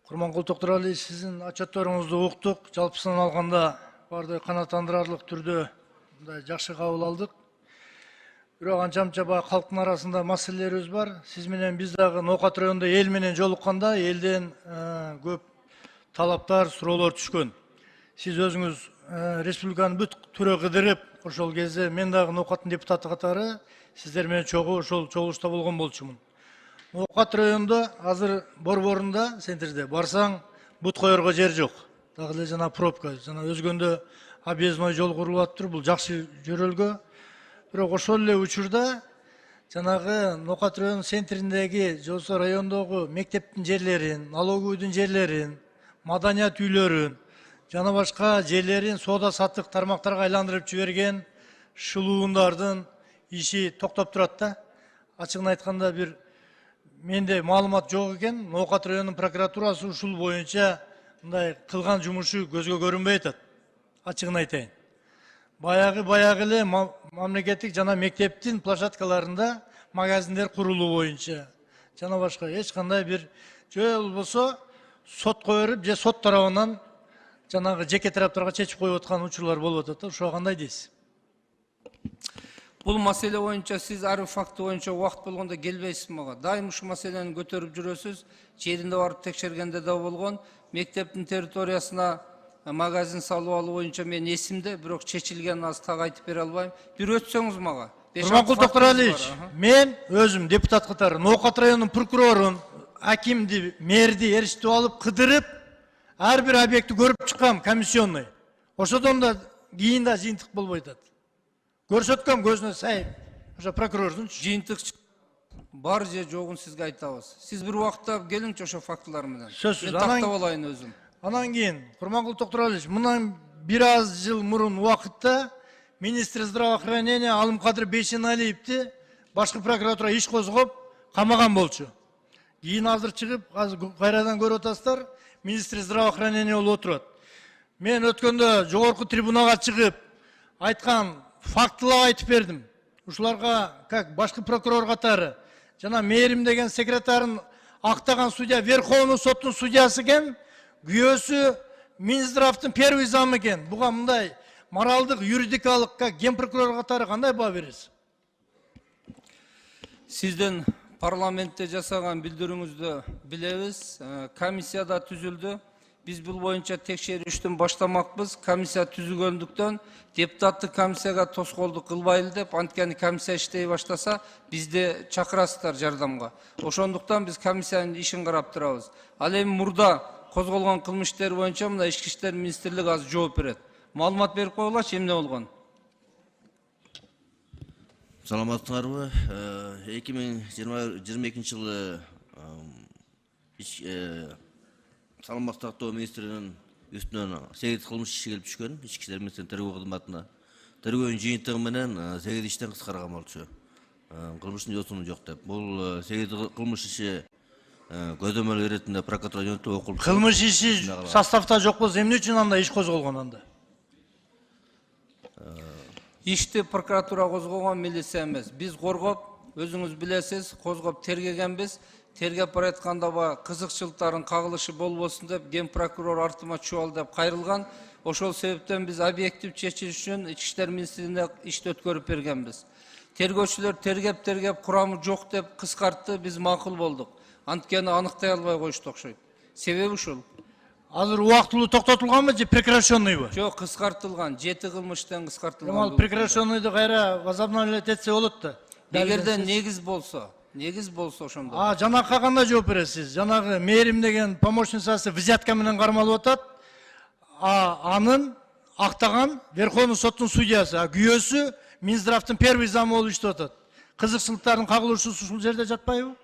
Құрманқұл Тоқтарәлі, сіздің отчетторыңызды оқыдық. Жалпысынан алғанда барды қанаттандырарлық түрде жақсы қабыл алдық. Бирок анча-мынча халықтың арасында маселелерибиз бар. Сиз менен биз дагы Ноокат районунда эл менен жолукканда элден көп талаптар, суроолор түшкөн. Сиз өзүңүз республиканы бүт түрө кыдырып, ошол кезде мен дагы Ноокаттын депутаты катары сиздер менен чогуу ошол чогулушта болгон болчумун. Ноокат районунда азыр борборунда центрде барсаң бут коерго жер жок. Дагы эле жана пробка, жана өзгөндө объездной жол курулуп атыптыр. Бул жакшы жөрөлгө. Бирок ошол эле учурда жанагы Ноокат районунун центриндеги жолсо райондогу мектептин жерлерин, налоговыйдын жерлерин, маданият үйлөрүн, жана башка жерлерин соода саттык тармактарга айландырып жиберген шылуундардын иши токтоп турат да. Ачыгын айтканда бир менде маалымат жок экен. Ноокат районунун прокуратурасы ушул боюнча мындай кылган жумушу көзгө көрүнбөй атат. Ачыгын айтайын. Баягы эле мамлекеттик жана мектептин площадкаларында магазиндер курулуу боюнча жана башка эч кандай бир же болбосо сотко берип же сот тарабынан жанагы жеке тараптарга чечип коюп аткан учурлар болуп атат. Ошого кандай дейсиз? Бул маселе боюнча сиз ар бир факты боюнча убакыт болгондо келбейсиз мага. Дайым ушул маселени көтөрүп жүрөсүз. Жеринде барып текшергенде да болгон. Мектептин территориясына магазин салып алуу боюнча мен эсимде, бирок чечилген аз так айтып бере албайм. Бир өтсөңүз мага. Құрманқұл Тоқтарәлиевич, мен өзүм депутат катары Ноокат районунун прокурорун, акимди, мэрди эрişтип алып, кыдырып, ар бир объектти көрүп чыккам, комиссионный. Ошодон да кийин да жыйынтык болбой атат. Көрсөткөм көзүнө сайып, ошо прокурордун жыйынтык бар же жогун сизге айтабыз. Сиз бир убакытта келиңчи ошо фактылар менен. Сөзсүз, Мен тактап алайын өзүм. Анан кийин Құрманқұл Тоқтарәлиевич, мындан бир аз жыл мурун убакытта министр здравоохранения Алымкадыр Бейшеналиевди башкы прокуратура иш козгоп камаган болчу. Кийин азыр чыгып, азыр кайрадан көрүп атасыздар, министр здравоохранения болуп отурат. Мен өткөндө жогорку трибунага чыгып айткан фактылар айтып бердим. Ушуларга как башкы прокурор катары жана мэрим деген секретарын актаган судья Верховный соттун судьясы экен, күйөөсү Минздравдын первый замы экен. Буга мындай моралдык, юридикалык как ген прокурор катары кандай баа бересиз? Сиздин парламентте жасаган билдирүүңүздү билебиз. Комиссияда түзүлдү. Biz бұл бойынша текшеріштен баштамақпыз. Комиссия түзілгендіктен депутаттық комиссияға тосқолды қылбайлы деп, анткени комиссия иштей баштаса, bizde чакырасыздар жардамга. Ошондуктан biz комиссиянын ишин карап турабыз. Ал эми мурда козголгон кылмыштар боюнча мына Ички иштер министрлиги азыр жооп берет. Маалымат берип койгулачы, эмне болгон? Саламатсыңарбы? 2022 жылы Саламат сактоо министринин үстүнөн 8 кылмыш иши келип түшкөн, Ички иштер министринин тергөө кызматына. Тергөөнүн жыйынтыгы менен 8 иштен кыскарган болчу. Кылмыштын жосуну жок деп. Бул 8 кылмыш иши көзөмөл иретинде прокуратура жөнөтүп окулуп. Кылмыш иши составда жок болсо эмне үчүн анда иш козголгон анда? Ишти прокуратура козгогон, милиция эмес. Биз коргоп, өзүңүз билесиз, козгоп тергегенбиз. Тергеп баратканда кызыкчылыктардын кагылышы болбосун деп ген прокурор артыма чубал деп кайрылган. Ошол себептен биз объектив чечиш үчүн Ички иштер министрлигине ишти өткөрүп бергенбиз. Тергөөчүлөр тергеп курамы жок деп кыскартты, биз макул болдук. Анткени аныктай албай коюшту окшойт. Себеби ушул. Азыр убактылуу токтотулганбы же прекращенныйбы? Жок, кыскартылган, 7 кылмыштан кыскартылган. Ал прекращенныйды кайра возобновлять этсе болот да. Эгерде негиз болсо ошондо. Жанакка кандай жооп бересиз? Жанагы мэрим деген помощницасы взятка менен кармалып атат. Анын актаган Верховный соттун судьясы, күйөөсү Минздравдын первый замы болуп иштеп атат. Кызыкчылыктардын кагылышуусу ушул жерде жатпайбы?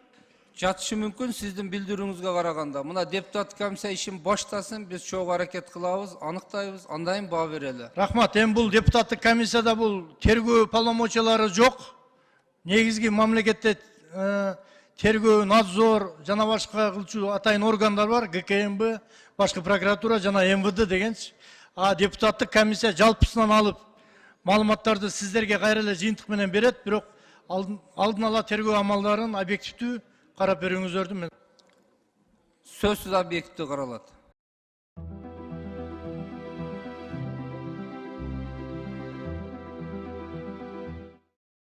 Жатышы мүмкүн сиздин билдирүүңүзгө караганда. Мына депутат комиссия ишин баштасын, биз чогуу аракет кылабыз, аныктайбыз, андайын баа берели. Рахмат. Эми бул депутаттык комиссияда бул тергөө полномочиялары жок. Негизги мамлекетте тергөө, надзор, жана башка кылчу атайын органдар бар, ГКМБ, башкы прокуратура жана МВД дегенчи. Депутаттык комиссия жалпысынан алып маалыматтарды сиздерге кайра эле жыйынтык менен берет, бирок алдын ала тергөө амалдарын объективдүү карап берүүңүздөрдү мен сөзсүз объекти каралат.